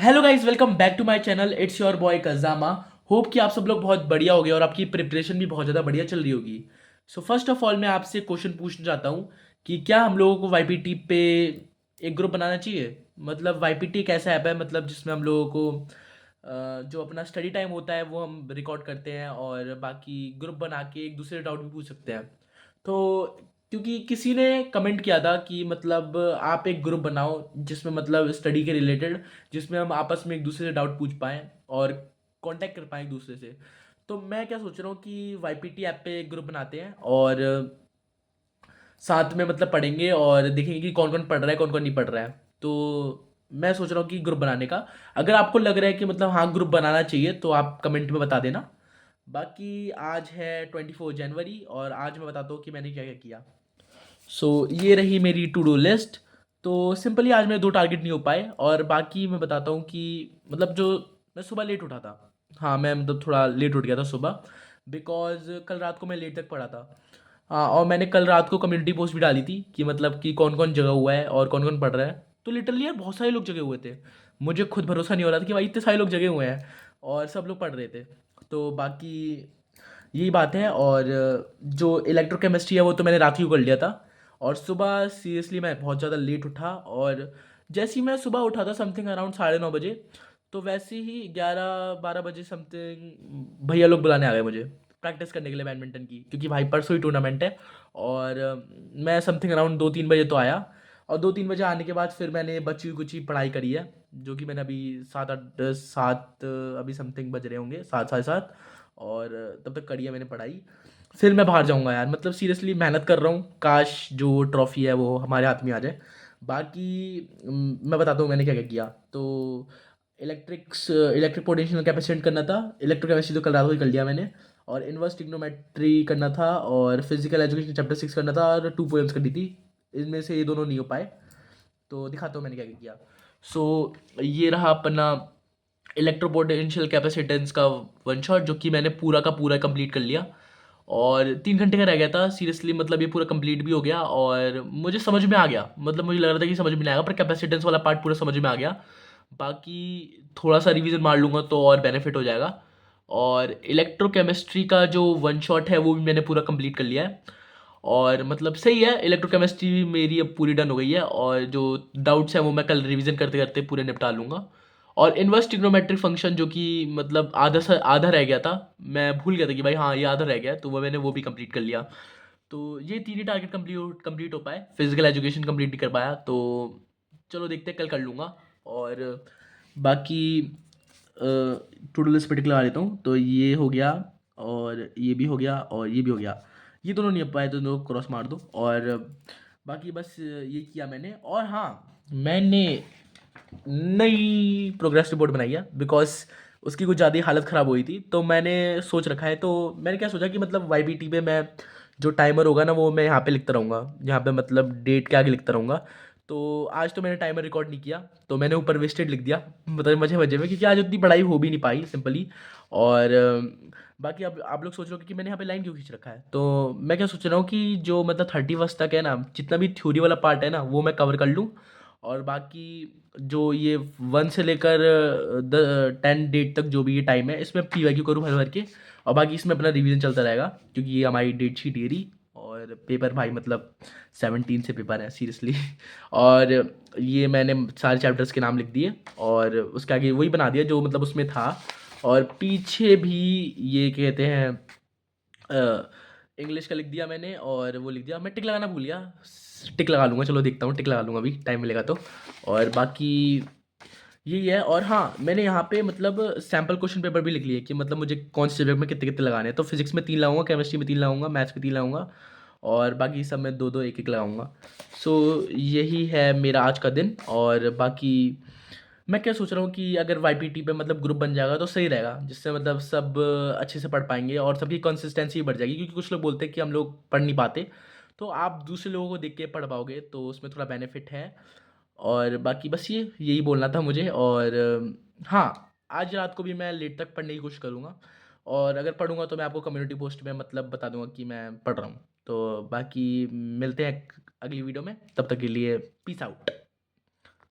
Hello guys, welcome back to my channel. It's your boy कजामा। Hope कि आप सब लोग बहुत बढ़िया होगे और आपकी प्रिपरेशन भी बहुत ज़्यादा बढ़िया चल रही होगी। सो फर्स्ट ऑफ ऑल मैं आपसे क्वेश्चन पूछना चाहता हूँ कि क्या हम लोगों को वाईपीटी पे एक ग्रुप बनाना चाहिए। मतलब वाईपीटी एक ऐसा ऐप है मतलब जिसमें हम लोगों को जो अपना स्टडी टाइम होता है वो हम रिकॉर्ड करते हैं और बाकी ग्रुप बना के एक दूसरे डाउट भी पूछ सकते हैं। तो क्योंकि किसी ने कमेंट किया था कि मतलब आप एक ग्रुप बनाओ जिसमें मतलब स्टडी के रिलेटेड, जिसमें हम आपस में एक दूसरे से डाउट पूछ पाएँ और कांटेक्ट कर पाएँ एक दूसरे से। तो मैं क्या सोच रहा हूँ कि वाईपीटी ऐप पे एक ग्रुप बनाते हैं और साथ में मतलब पढ़ेंगे और देखेंगे कि कौन कौन पढ़ रहा है कौन कौन नहीं पढ़ रहा है। तो मैं सोच रहा हूँ कि ग्रुप बनाने का, अगर आपको लग रहा है कि मतलब हाँ ग्रुप बनाना चाहिए तो आप कमेंट में बता देना। बाकी आज है 24 जनवरी और आज मैं बताता हूँ कि मैंने क्या क्या किया। ये रही मेरी टू डू लिस्ट। तो सिंपली आज मेरे दो टारगेट नहीं हो पाए और बाकी मैं बताता हूँ कि मतलब जो मैं सुबह लेट उठा था। हाँ, मैं मतलब थोड़ा लेट उठ गया था सुबह बिकॉज कल रात को मैं लेट तक पढ़ा था। हाँ, और मैंने कल रात को कम्युनिटी पोस्ट भी डाली थी कि मतलब कि कौन कौन जगह हुआ है और कौन कौन पढ़ रहा है। तो लिटरली यार बहुत सारे लोग जगे हुए थे। मुझे खुद भरोसा नहीं हो रहा था कि भाई इतने सारे लोग जगे हुए हैं और सब लोग पढ़ रहे थे। तो बाकी यही बात है। और जो इलेक्ट्रोकेमिस्ट्री है वो तो मैंने रात ही को कर लिया था। और सुबह सीरियसली मैं बहुत ज़्यादा लेट उठा और जैसे ही मैं सुबह उठा था समथिंग अराउंड 9:30 बजे, तो वैसे ही 11-12 बजे समथिंग भैया लोग बुलाने आ गए मुझे प्रैक्टिस करने के लिए बैडमिंटन की, क्योंकि भाई परसों ही टूर्नामेंट है। और मैं समथिंग अराउंड 2-3 बजे तो आया। और 2-3 बजे आने के बाद फिर मैंने बची हुई कुछ ही पढ़ाई करी है, जो कि मैंने अभी 7-8 10 7 अभी समथिंग बज रहे होंगे, 7 साढ़े 7। और तब तक करी है मैंने पढ़ाई। फिर मैं बाहर जाऊंगा यार, मतलब सीरियसली मेहनत कर रहा हूँ, काश जो ट्रॉफी है वो हमारे हाथ में आ जाए। बाकी मैं बताता हूँ मैंने क्या क्या किया। तो इलेक्ट्रिक पोटेंशियल कैपेसिटेंट करना था। इलेक्ट्रोकेमिस्ट्री तो कल रात को ही कर लिया मैंने। और इन्वर्स ट्रिग्नोमेट्री करना था और फिजिकल एजुकेशन चैप्टर 6 करना था और 2 पोएम्स करनी थी। इनमें से ये दोनों नहीं हो पाए। तो दिखाता हूँ मैंने क्या क्या किया। ये रहा अपना इलेक्ट्रो पोटेंशियल कैपेसिटेंस का वन शॉट, जो कि मैंने पूरा का पूरा कंप्लीट कर लिया। और 3 घंटे का रह गया था सीरियसली, मतलब ये पूरा कंप्लीट भी हो गया और मुझे समझ में आ गया। मतलब मुझे लग रहा था कि समझ में नहीं आएगा, पर कैपेसिटेंस वाला पार्ट पूरा समझ में आ गया। बाकी थोड़ा सा रिवीजन मार लूँगा तो और बेनिफिट हो जाएगा। और इलेक्ट्रोकेमिस्ट्री का जो वन शॉट है वो भी मैंने पूरा कंप्लीट कर लिया है। और मतलब सही है, इलेक्ट्रोकेमिस्ट्री भी मेरी अब पूरी डन हो गई है और जो डाउट्स हैं वो मैं कल रिवीजन करते करते पूरे निपटा लूँगा। और इनवर्स ट्रिग्नोमेट्रिक फंक्शन जो कि मतलब आधा सा आधा रह गया था, मैं भूल गया था कि भाई हाँ ये आधा रह गया है, तो वो मैंने वो भी कंप्लीट कर लिया। तो ये तीन ही टारगेट कंप्लीट कंप्लीट हो पाए, फिजिकल एजुकेशन कंप्लीट नहीं कर पाया। तो चलो देखते हैं, कल कर लूँगा। और बाकी टू डू लिस्ट पे टिक लगा लेता हूँ। तो ये हो गया और ये भी हो गया और ये भी हो गया। ये दोनों नहीं हो पाए तो दोनों क्रॉस मार दो। और बाकी बस ये किया मैंने। और हाँ, मैंने नई प्रोग्रेस रिपोर्ट बनाई है बिकॉज उसकी कुछ ज़्यादा ही हालत ख़राब हुई थी। तो मैंने सोच रखा है, तो मैंने क्या सोचा कि मतलब वाईबीटी पे मैं जो टाइमर होगा ना वो मैं यहाँ पे लिखता रहूँगा, यहाँ पे मतलब डेट के आगे लिखता रहूँगा। तो आज तो मैंने टाइमर रिकॉर्ड नहीं किया, तो मैंने ऊपर वेस्टेड लिख दिया, मतलब मजे मजे में, क्योंकि आज उतनी पढ़ाई हो भी नहीं पाई सिंपली। और बाकी अब आप लोग सोच रहे हो कि मैंने यहाँ पे लाइन क्यों खींच रखा है। तो मैं क्या सोच रहा हूँ कि जो मतलब 31 तक है ना, जितना भी थ्योरी वाला पार्ट है ना वो मैं कवर कर लूँ। और बाकी जो ये 1 से लेकर 10 डेट तक जो भी ये टाइम है इसमें पीवाईक्यू करूँ भर भर के। और बाकी इसमें अपना रिवीजन चलता रहेगा, क्योंकि ये हमारी डेट शीट ये रही। और पेपर भाई मतलब 17 से पेपर है सीरियसली। और ये मैंने सारे चैप्टर्स के नाम लिख दिए और उसके आगे वही बना दिया जो मतलब उसमें था। और पीछे भी ये कहते हैं इंग्लिश का लिख दिया मैंने और वो लिख दिया। मैं टिक लगाना भूल गया, टिक लगा लूँगा, चलो देखता हूँ, टिक लगा लूँगा अभी टाइम मिलेगा तो। और बाकी यही है। और हाँ, मैंने यहाँ पे मतलब सैम्पल क्वेश्चन पेपर भी लिख लिए कि मतलब मुझे कौन से सब्जेक्ट में कितने कितने लगाने हैं। तो फिजिक्स में 3 लगाऊंगा, केमिस्ट्री में 3 लगाऊंगा, मैथ्स में 3 लगाऊंगा और बाकी सब में दो दो एक एक लगाऊंगा। यही है मेरा आज का दिन। और बाकी मैं क्या सोच रहा हूँ कि अगर वाईपीटी पे मतलब ग्रुप बन जाएगा तो सही रहेगा, जिससे मतलब सब अच्छे से पढ़ पाएंगे और सबकी कंसिस्टेंसी बढ़ जाएगी, क्योंकि कुछ लोग बोलते हैं कि हम लोग पढ़ नहीं पाते। तो आप दूसरे लोगों को देख के पढ़ पाओगे तो उसमें थोड़ा बेनिफिट है। और बाकी बस यही बोलना था मुझे। और हाँ, आज रात को भी मैं लेट तक पढ़ने की कोशिश करूँगा। और अगर पढ़ूंगा तो मैं आपको कम्युनिटी पोस्ट में मतलब बता दूंगा कि मैं पढ़ रहा हूँ। तो बाकी मिलते हैं अगली वीडियो में, तब तक के लिए पीस आउट।